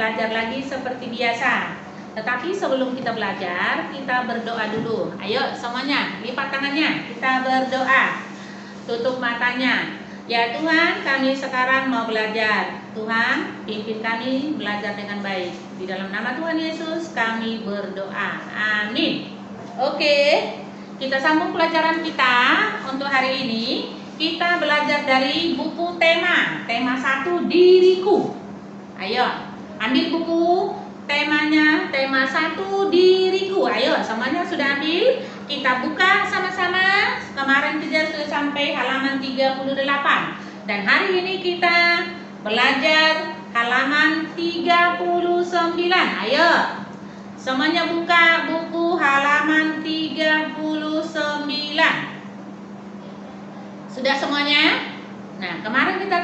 belajar lagi seperti biasa. Tetapi sebelum kita belajar, kita berdoa dulu. Ayo semuanya, lipat tangannya, kita berdoa. Tutup matanya. Ya Tuhan, kami sekarang mau belajar. Tuhan, pimpin kami belajar dengan baik. Di dalam nama Tuhan Yesus kami berdoa. Amin. Oke, kita sambung pelajaran kita untuk hari ini. Kita belajar dari buku tema 1 diriku. Ayo, ambil buku temanya, tema 1 diriku. Ayo, semuanya sudah ambil? Kita buka sama-sama. Kemarin kita sudah sampai halaman 38. Dan hari ini kita belajar halaman 39. Ayo, semuanya buka buku halaman 39. Sudah semuanya? Nah, kemarin kita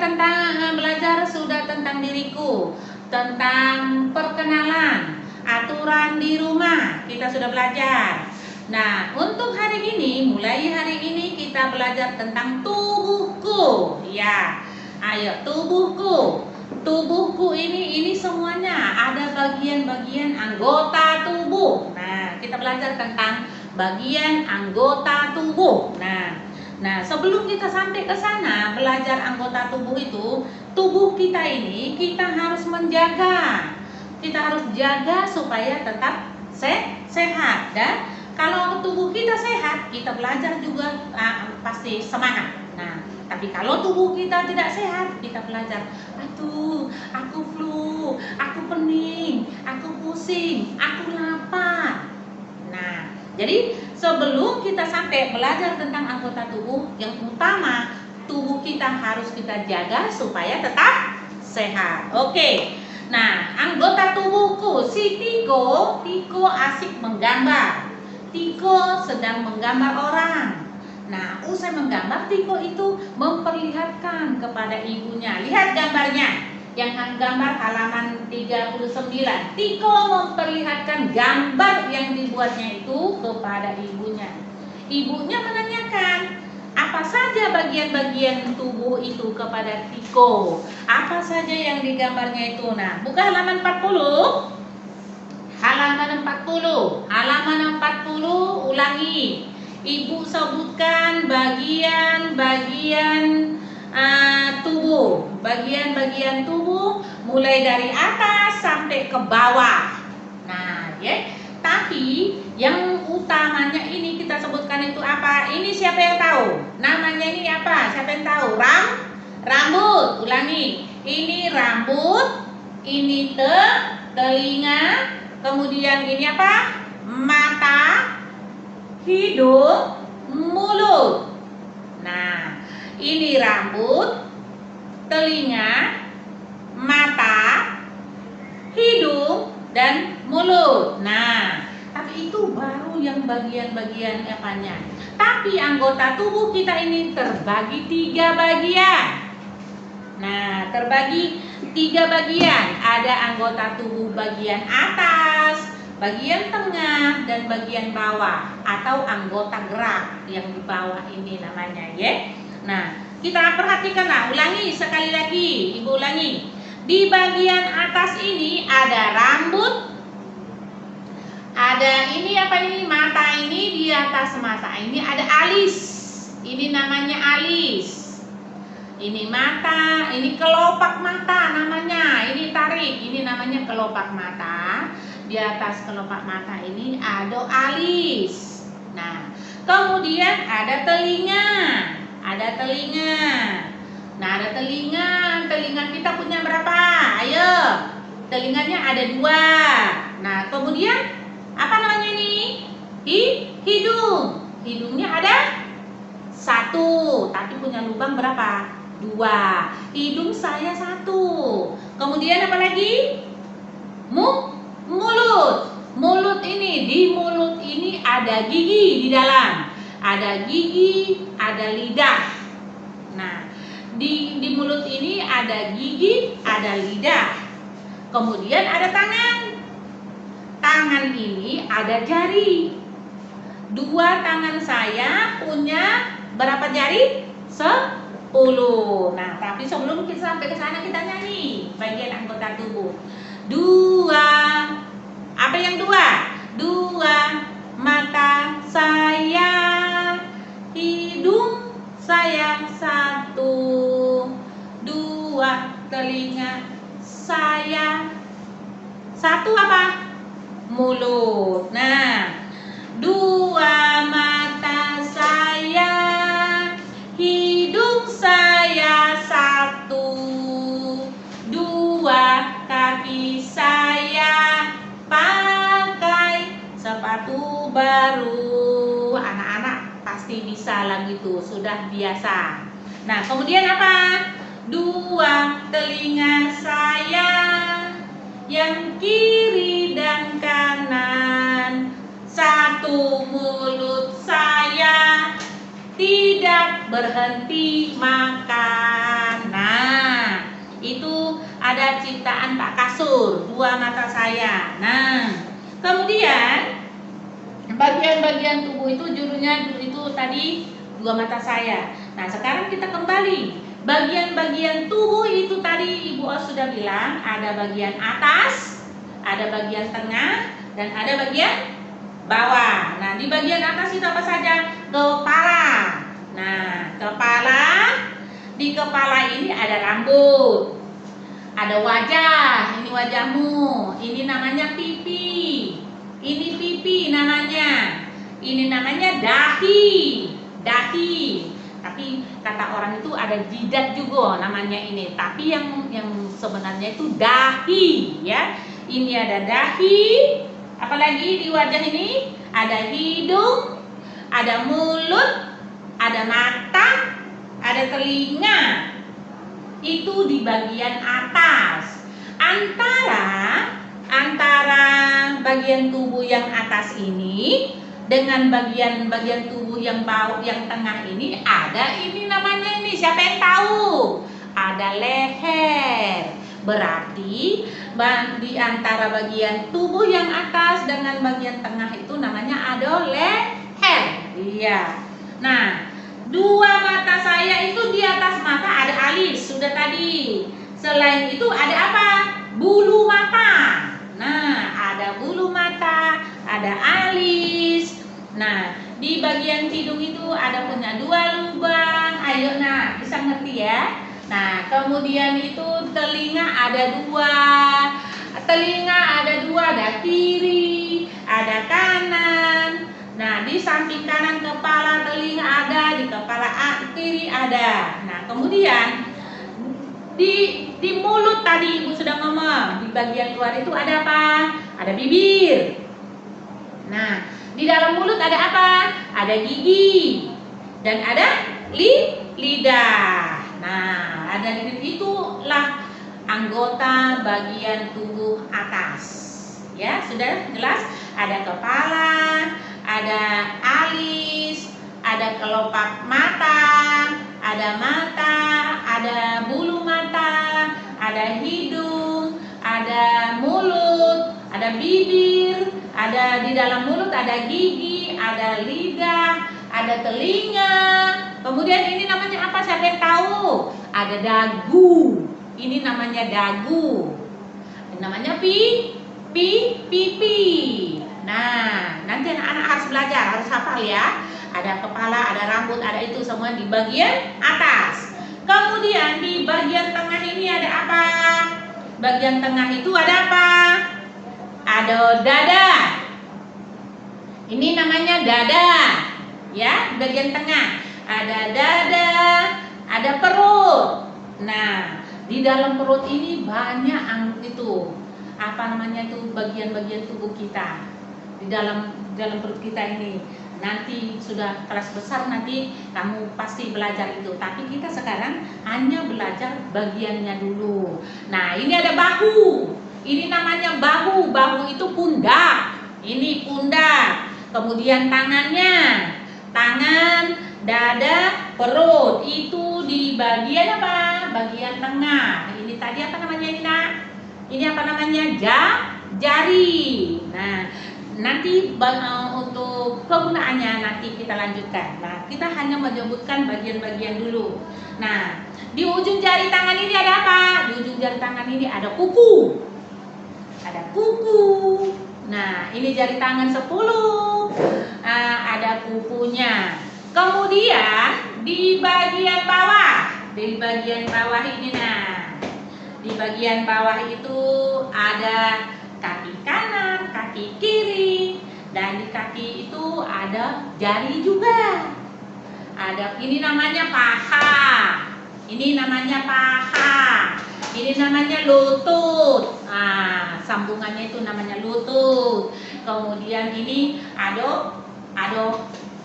belajar sudah tentang diriku, tentang perkenalan, aturan di rumah, kita sudah belajar. Nah, untuk hari ini, mulai hari ini kita belajar tentang tubuhku. Ya, ayo tubuhku. Tubuhku ini semuanya ada bagian-bagian anggota tubuh. Nah, kita belajar tentang bagian anggota tubuh. Nah, sebelum kita sampai ke sana belajar anggota tubuh itu, tubuh kita ini kita harus menjaga. Kita harus jaga supaya tetap sehat. Dan kalau tubuh kita sehat, kita belajar juga pasti semangat. Nah, tapi kalau tubuh kita tidak sehat, kita belajar, aduh, aku flu, aku pening, aku pusing, aku lapar. Nah, jadi sebelum kita sampai belajar tentang anggota tubuh, yang utama tubuh kita harus kita jaga supaya tetap sehat. Oke. Nah, anggota tubuhku, si Tiko asik menggambar. Tiko sedang menggambar orang. Nah, usai menggambar, Tiko itu memperlihatkan kepada ibunya. Lihat gambarnya. Yang gambar halaman 39. Tiko memperlihatkan gambar yang dibuatnya itu kepada ibunya. Ibunya menanyakan, apa saja bagian-bagian tubuh itu kepada Tiko? Apa saja yang digambarnya itu? Nah, buka halaman 40. Halaman 40, ulangi. Ibu sebutkan bagian-bagian tubuh, bagian-bagian tubuh mulai dari atas sampai ke bawah. Nah, ya. Tapi yang utamanya ini kita sebutkan itu apa? Ini siapa yang tahu? Namanya ini apa? Siapa yang tahu? Rambut. Ulangi. Ini rambut, ini telinga, kemudian ini apa? Mata, hidung, mulut. Nah, ini rambut, telinga, mata, hidung, dan mulut. Nah, tapi itu baru yang bagian-bagian apanya. Tapi anggota tubuh kita ini terbagi 3 bagian. Nah, terbagi 3 bagian. Ada anggota tubuh bagian atas, bagian tengah, dan bagian bawah, atau anggota gerak yang di bawah ini namanya, ya. Nah, kita perhatikanlah, ulangi sekali lagi, Ibu ulangi. Di bagian atas ini ada rambut, ada ini apa ini, mata ini, di atas mata ini ada alis. Ini namanya alis. Ini mata, ini kelopak mata namanya. Ini tarik, ini namanya kelopak mata. Di atas kelopak mata ini ada alis. Nah, kemudian ada telinga. Ada telinga. Nah, ada telinga. Telinga kita punya berapa? Ayo. Telinganya ada 2. Nah, kemudian apa namanya ini? Hidung. Hidungnya ada 1, tapi punya lubang berapa? 2. Hidung saya 1. Kemudian apa lagi? Mulut. Mulut ini, di mulut ini ada gigi di dalam. Ada gigi, ada lidah. Nah, di mulut ini ada gigi, ada lidah. Kemudian ada tangan. Tangan ini ada jari. 2 tangan saya punya berapa jari? 10. Nah, tapi sebelum kita sampai ke sana kita nyanyi bagian anggota tubuh. Dua. Apa yang dua? Dua mata saya, hidung saya satu, dua telinga saya, satu apa? Mulut. Nah, dua mata saya, hidung saya satu, dua kaki saya, pakai sepatu baru. Anak-anak pasti bisa lagu itu, sudah biasa. Nah, kemudian apa? Dua telinga saya, yang kiri dan kanan, satu mulut saya, tidak berhenti makan. Nah, itu ada ciptaan Pak Kasur, dua mata saya. Nah, kemudian bagian-bagian tubuh itu judulnya itu tadi dua mata saya. Nah, sekarang kita kembali. Bagian-bagian tubuh itu tadi Ibu Os sudah bilang, ada bagian atas, ada bagian tengah, dan ada bagian bawah. Nah, di bagian atas itu apa saja? Kepala. Nah, kepala, di kepala ini ada rambut, ada wajah, ini wajahmu, ini namanya pipi, ini pipi namanya, ini namanya dahi, dahi. Tapi kata orang itu ada jidat juga namanya ini, tapi yang sebenarnya itu dahi, ya. Ini ada dahi, apalagi di wajah ini ada hidung, ada mulut, ada mata, ada telinga. Itu di bagian atas. Antara bagian tubuh yang atas ini dengan bagian tubuh yang bawah, yang tengah ini ada ini namanya ini, siapa yang tahu? Ada leher. Berarti di antara bagian tubuh yang atas dengan bagian tengah itu namanya ada leher. Iya. Nah, dua mata saya itu di atas mata ada alis, sudah tadi. Selain itu ada apa? Bulu mata. Nah, ada bulu mata, ada alis. Nah, di bagian hidung itu ada punya dua lubang. Ayo, nah, bisa ngerti ya? Nah, kemudian itu telinga ada dua. Telinga ada dua, ada kiri, ada kanan. Nah, di samping kanan kepala telinga ada, di kepala kiri ada. Nah, kemudian di mulut tadi Ibu sudah ngomong, di bagian luar itu ada apa? Ada bibir. Nah, di dalam mulut ada apa? Ada gigi dan ada lidah. Nah, ada itulah anggota bagian tubuh atas. Ya, sudah jelas? Ada kepala, ada alis, ada kelopak mata, ada bulu mata, ada hidung, ada mulut, ada bibir, ada di dalam mulut ada gigi, ada lidah, ada telinga. Kemudian ini namanya apa? Siapa yang tahu? Ada dagu. Ini namanya dagu. Ini namanya pipi. Nah, nanti anak-anak harus belajar, harus hafal ya. Ada kepala, ada rambut, ada itu semua di bagian atas. Kemudian di bagian tengah ini ada apa? Bagian tengah itu ada apa? Ada dada. Ini namanya dada. Ya, bagian tengah. Ada dada, ada perut. Nah, di dalam perut ini banyak itu. Apa namanya itu bagian-bagian tubuh kita. Di dalam perut kita ini. Nanti sudah kelas besar nanti kamu pasti belajar itu. Tapi kita sekarang hanya belajar bagiannya dulu. Nah, ini ada bahu. Ini namanya bahu. Bahu itu pundak. Ini pundak. Kemudian tangannya. Tangan, dada, perut. Itu di bagian apa? Bagian tengah. Ini tadi apa namanya ini, Nak? Ini apa namanya? Jari. Nah, nanti untuk kegunaannya nanti kita lanjutkan. Nah, kita hanya menyebutkan bagian-bagian dulu. Nah, di ujung jari tangan ini ada apa? Di ujung jari tangan ini ada kuku. ada kuku. Nah, ini jari tangan 10. Ada kukunya. Kemudian di bagian bawah ini, nah, di bagian bawah itu ada kaki kanan, kaki kiri, dan di kaki itu ada jari juga. Ini namanya paha. Ini namanya paha. Ini namanya lutut. Nah, sambungannya itu namanya lutut. Kemudian ini ada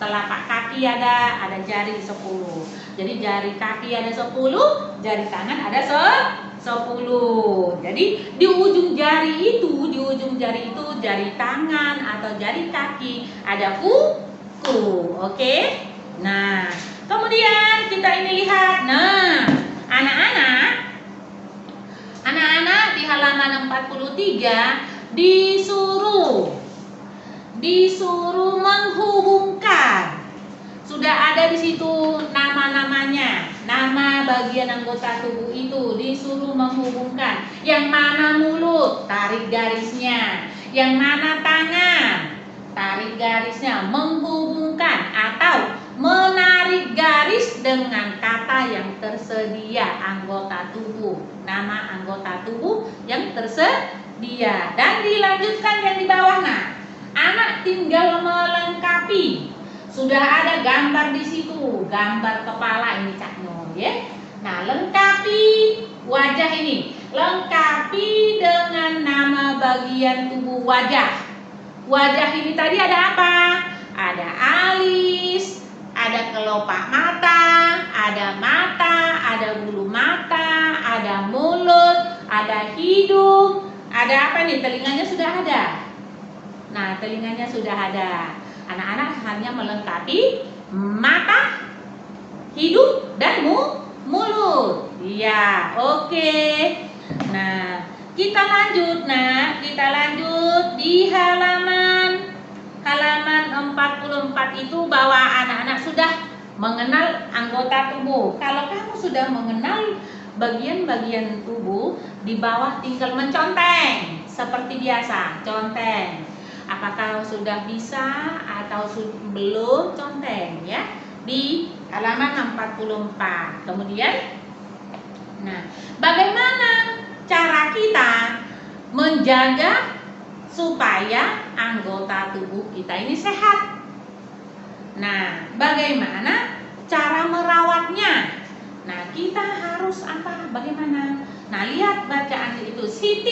telapak kaki ada jari 10. Jadi jari kaki ada 10, jari tangan ada 10. Jadi di ujung jari itu, jari tangan atau jari kaki ada kuku. Oke? Nah, kemudian kita ini lihat. Nah, anak-anak di halaman 43 disuruh menghubungkan. Sudah ada di situ nama-namanya, nama bagian anggota tubuh itu disuruh menghubungkan. Yang mana mulut, tarik garisnya. Yang mana tangan, tarik garisnya, menghubungkan atau menarik garis dengan kata yang tersedia anggota tubuh, nama anggota tubuh yang tersedia, dan dilanjutkan yang di bawah. Nah, anak tinggal melengkapi. Sudah ada gambar di situ, gambar kepala ini Cak Nun, ya. Nah, lengkapi wajah ini, lengkapi dengan nama bagian tubuh wajah. Wajah ini tadi ada apa? Ada alis, ada kelopak mata, ada bulu mata, ada mulut, ada hidung, ada apa nih? Telinganya sudah ada. Nah, telinganya sudah ada. Anak-anak hanya melengkapi mata, hidung, dan mulut. Iya, oke. Nah, kita lanjut. Di halaman 44 itu bahwa anak-anak sudah mengenal anggota tubuh. Kalau kamu sudah mengenal bagian-bagian tubuh, di bawah tinggal menconteng seperti biasa, conteng. Apakah sudah bisa atau belum, conteng ya di halaman 44. Kemudian, nah, bagaimana cara kita menjaga supaya anggota tubuh kita ini sehat? Nah, bagaimana cara merawatnya? Nah, kita harus apa? Bagaimana? Nah, lihat bacaan itu. Si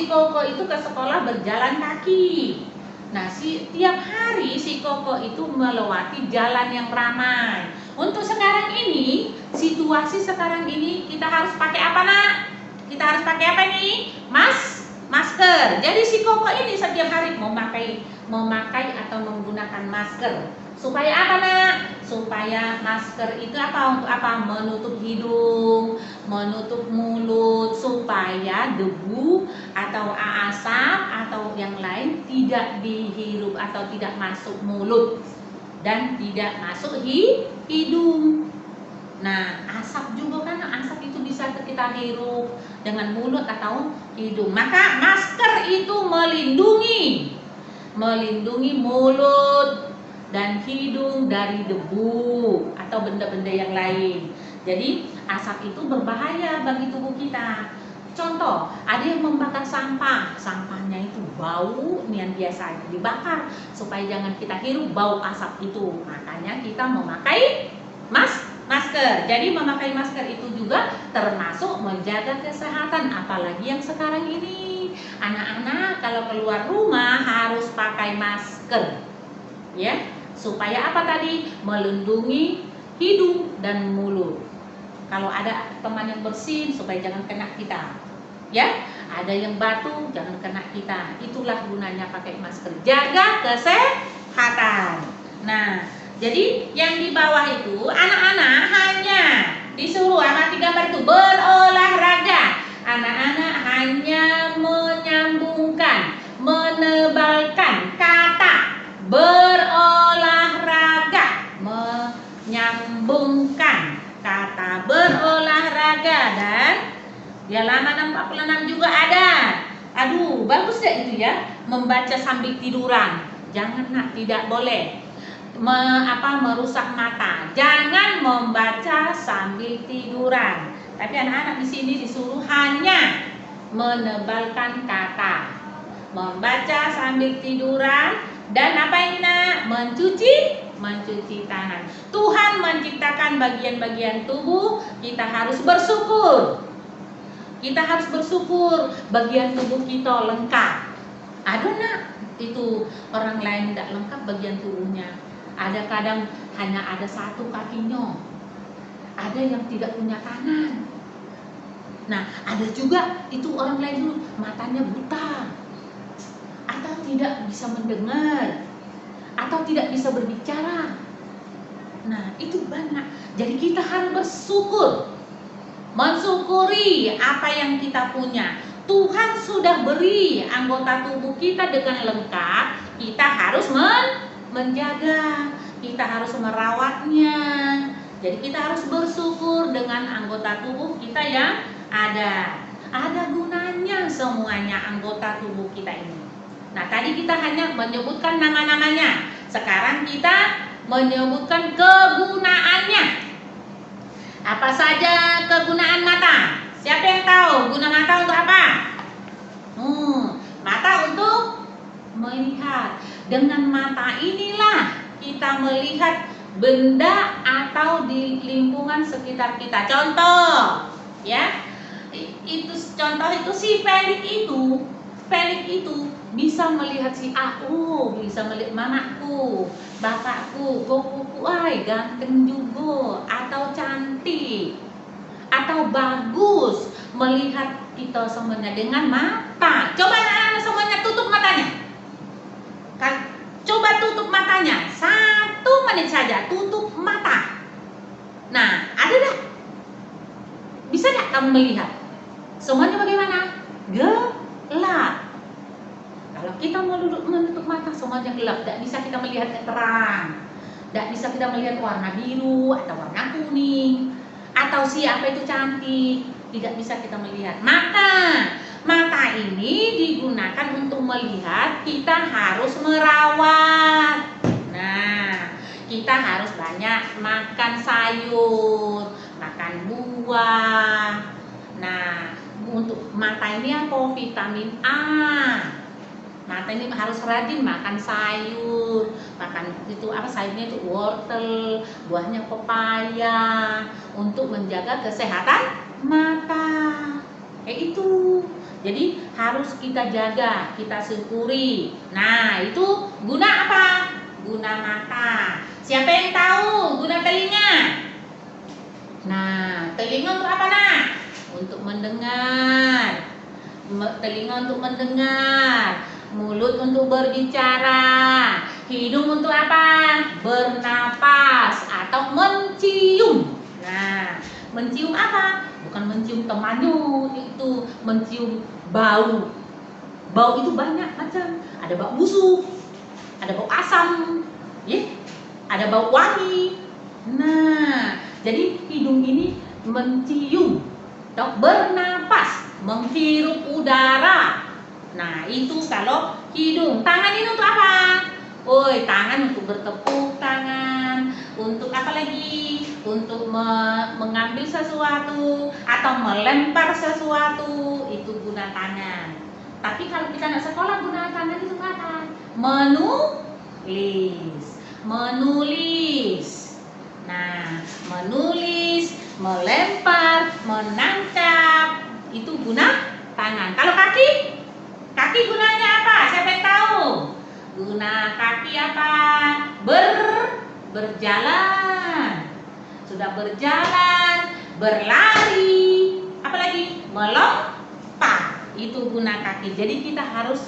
Koko itu ke sekolah berjalan kaki. Nah, tiap hari si Koko itu melewati jalan yang ramai. Untuk sekarang ini, situasi sekarang ini kita harus pakai apa, Nak? Kita harus pakai apa nih? Masker. Jadi si Koko ini setiap hari memakai atau menggunakan masker. Supaya apa, Nak? Supaya masker itu apa? Untuk apa? Menutup hidung, menutup mulut, supaya debu atau asap atau yang lain tidak dihirup atau tidak masuk mulut dan tidak masuk hidung. Nah, asap juga kan, asap itu bisa kita hirup dengan mulut atau hidung. Maka masker itu melindungi mulut dan hidung dari debu atau benda-benda yang lain. Jadi asap itu berbahaya bagi tubuh kita. Contoh, ada yang membakar sampahnya itu bau, yang biasa dibakar supaya jangan kita hirup bau asap itu. Makanya kita memakai masker. Jadi memakai masker itu juga termasuk menjaga kesehatan, apalagi yang sekarang ini. Anak-anak kalau keluar rumah harus pakai masker. Ya. Supaya apa tadi? Melindungi hidung dan mulut. Kalau ada teman yang bersin supaya jangan kena kita. Ya, ada yang batuk jangan kena kita. Itulah gunanya pakai masker. Jaga kesehatan. Nah, jadi yang di bawah itu anak-anak hanya disuruh amati gambar itu berolahraga. Anak-anak hanya menyambungkan, menebalkan kata berolahraga, menyambungkan kata berolahraga dan Di halaman 46 juga ada. Aduh, bagus deh itu ya, membaca sambil tiduran. Jangan nak, tidak boleh. Merusak mata. Jangan membaca sambil tiduran. Tapi anak-anak di sini disuruh hanya menebalkan kata. Membaca sambil tiduran dan apa ini nak? Mencuci tangan. Tuhan menciptakan bagian-bagian tubuh, kita harus bersyukur. Kita harus bersyukur bagian tubuh kita lengkap. Ada nak itu orang lain tidak lengkap bagian tubuhnya. Ada kadang hanya ada satu kakinya. Ada yang tidak punya tangan. Nah, ada juga itu orang lain dulu matanya buta, atau tidak bisa mendengar, atau tidak bisa berbicara. Nah, itu banyak. Jadi kita harus bersyukur, mensyukuri apa yang kita punya. Tuhan sudah beri anggota tubuh kita dengan lengkap. Kita harus menjaga, kita harus merawatnya. Jadi kita harus bersyukur dengan anggota tubuh kita yang ada. Ada gunanya semuanya anggota tubuh kita ini. Nah, tadi kita hanya menyebutkan nama-namanya. Sekarang kita menyebutkan kegunaannya. Apa saja kegunaan mata? Siapa yang tahu guna mata untuk apa? Mata untuk melihat. Dengan mata inilah kita melihat benda atau di lingkungan sekitar kita. Contoh, ya, contoh itu si Felix itu bisa melihat si aku, bisa melihat mamaku, bapakku, gokuku, ganteng juga, atau cantik, atau bagus, melihat kita semuanya dengan mata. Coba anak-anak semuanya tutup matanya. Coba tutup matanya 1 menit saja, tutup mata. Nah, ada dah? Bisa tak kamu melihat? Semuanya bagaimana? Gelap. Kalau kita menutup mata, semuanya gelap. Tidak bisa kita melihat yang terang. Tidak bisa kita melihat warna biru atau warna kuning, atau siapa itu cantik. Tidak bisa kita melihat. Mata ini digunakan untuk melihat. Kita harus merawat. Nah, kita harus banyak makan sayur, makan buah. Nah, untuk mata ini apa? Vitamin A. Mata ini harus rajin makan sayur, sayurnya itu wortel, buahnya pepaya, untuk menjaga kesehatan mata. Itu. Jadi harus kita jaga, kita syukuri. Nah, itu guna apa? Guna mata. Siapa yang tahu guna telinga? Nah, telinga untuk apa nak? Untuk mendengar. Telinga untuk mendengar. Mulut untuk berbicara. Hidung untuk apa? Bernapas atau mencium. Nah, mencium apa? Bukan mencium temannya, itu mencium bau. Bau itu banyak macam. Ada bau busuk, ada bau asam, ya, ada bau wangi. Nah, jadi hidung ini mencium, bernapas, menghirup udara. Nah, itu kalau hidung. Tangan ini untuk apa? Tangan untuk bertepuk tangan. Untuk apa lagi? Untuk mengambil sesuatu atau melempar sesuatu. Itu guna tangan. Tapi kalau kita anak sekolah, guna tangan itu apa? Menulis. Nah, menulis, melempar, menangkap, itu guna tangan. Kalau kaki gunanya apa? Siapa yang tahu? Guna kaki apa? Berjalan. Sudah berjalan, berlari, apalagi melompat. Itu guna kaki. Jadi kita harus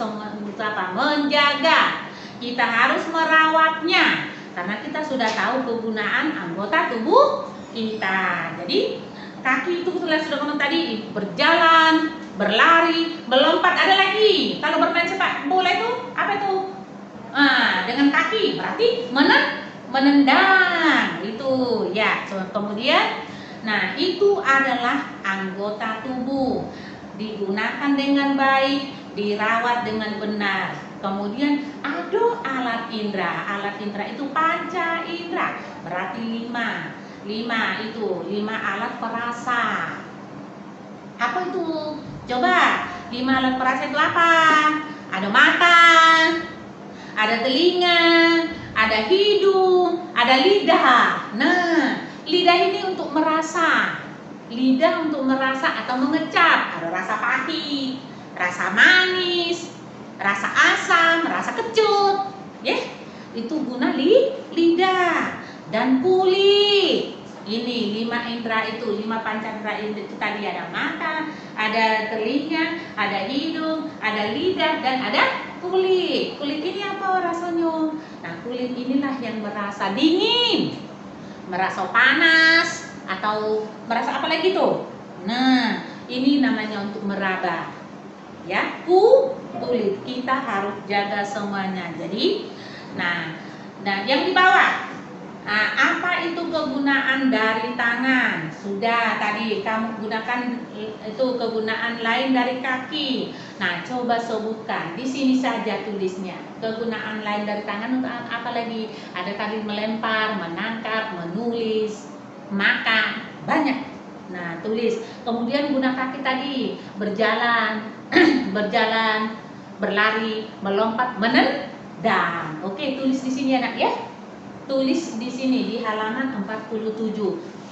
menjaga. Kita harus merawatnya. Karena kita sudah tahu kegunaan anggota tubuh kita. Jadi kaki itu sudah ngomong tadi, berjalan, berlari, melompat. Ada lagi. Kalau bermain sepak bola itu apa itu? Dengan kaki berarti menendang itu ya. Kemudian, Nah, itu adalah anggota tubuh. Digunakan dengan baik, dirawat dengan benar. Kemudian ada alat indera. Alat indera itu panca indera. Berarti 5. 5 itu 5 alat perasa. Apa itu? Coba, 5 alat perasa itu apa? Ada mata, ada telinga, ada hidung, ada lidah. Nah, lidah ini untuk merasa. Lidah untuk merasa atau mengecap. Ada rasa pahit, rasa manis, rasa asam, rasa kecut. Ya, itu guna lidah. Dan kulit. Ini 5 indera itu, 5 pancaindera itu tadi, ada mata, ada telinga, ada hidung, ada lidah, dan ada kulit. Kulit ini apa rasanya? Nah, kulit inilah yang merasa dingin, merasa panas, atau merasa apa lagi tuh? Nah, ini namanya untuk meraba. Ya, kulit kita harus jaga semuanya. Jadi, nah yang di bawah. Nah, apa itu kegunaan dari tangan? Sudah tadi kamu gunakan itu kegunaan lain dari kaki. Nah, coba sebutkan. Di sini saja tulisnya. Kegunaan lain dari tangan untuk apa lagi? Ada tadi melempar, menangkap, menulis, makan, banyak. Nah, tulis. Kemudian guna kaki tadi, berjalan, berjalan, berlari, melompat, menendang. Oke, tulis di sini anak ya. Tulis di sini di halaman 47.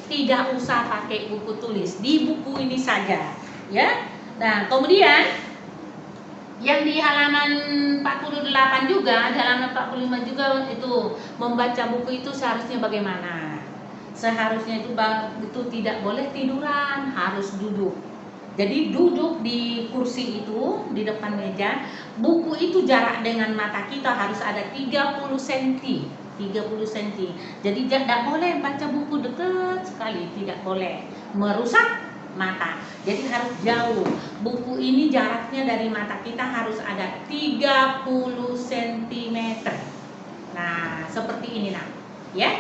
Tidak usah pakai buku tulis, di buku ini saja, ya. Nah, kemudian yang di halaman 48 juga, di halaman 45 juga itu membaca buku itu seharusnya bagaimana? Seharusnya itu tidak boleh tiduran, harus duduk. Jadi duduk di kursi itu di depan meja, buku itu jarak dengan mata kita harus ada 30 cm. 30 cm. Jadi tidak boleh baca buku dekat sekali, tidak boleh merusak mata. Jadi harus jauh. Buku ini jaraknya dari mata kita harus ada 30 cm. Nah, seperti ini nak, ya.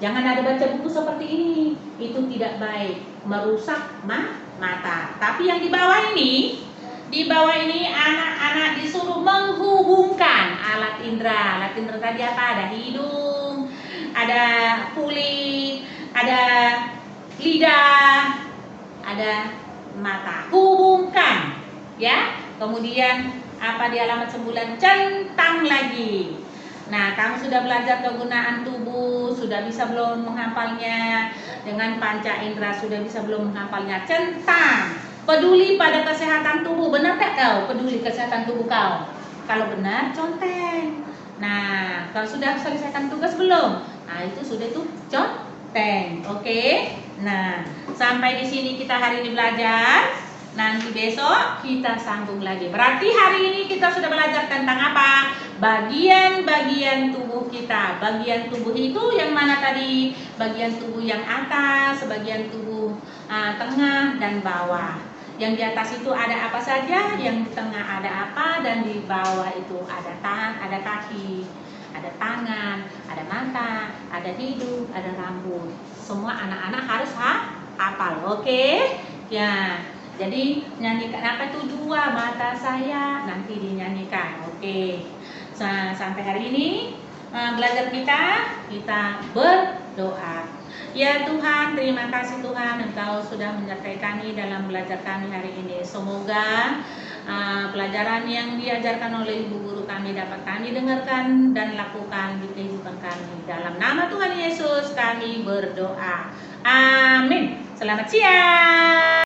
Jangan ada baca buku seperti ini. Itu tidak baik, merusak mata. Tapi yang di bawah ini, anak-anak disuruh menghubungkan alat indera. Alat indera tadi apa? Ada hidung, ada kulit, ada lidah, ada mata. Hubungkan, ya. Kemudian apa di halaman 9? Centang lagi. Nah, kamu sudah belajar kegunaan tubuh, sudah bisa belum menghafalnya? Dengan panca indera sudah bisa belum menghafalnya? Centang. Peduli pada kesehatan tubuh. Benar tak kau peduli kesehatan tubuh kau? Kalau benar, conteng. Nah, kalau sudah selesaikan tugas belum? Nah, itu sudah tuh conteng. Oke? Nah, sampai di sini kita hari ini belajar. Nanti besok kita sambung lagi. Berarti hari ini kita sudah belajar tentang apa? Bagian-bagian tubuh kita. Bagian tubuh itu yang mana tadi? Bagian tubuh yang atas, bagian tubuh tengah dan bawah. Yang di atas itu ada apa saja, yang di tengah ada apa, dan di bawah itu ada tangan, ada kaki, ada tangan, ada mata, ada hidung, ada rambut. Semua anak-anak harus hafal, oke? Ya, jadi nyanyikan apa itu? 2 mata saya, nanti dinyanyikan, oke? Sampai hari ini belajar kita berdoa. Ya Tuhan, terima kasih Tuhan, Engkau sudah menyertai kami dalam belajar kami hari ini. Semoga pelajaran yang diajarkan oleh ibu guru kami dapat kami dengarkan dan lakukan di kehidupan kami. Dalam nama Tuhan Yesus kami berdoa. Amin. Selamat siang.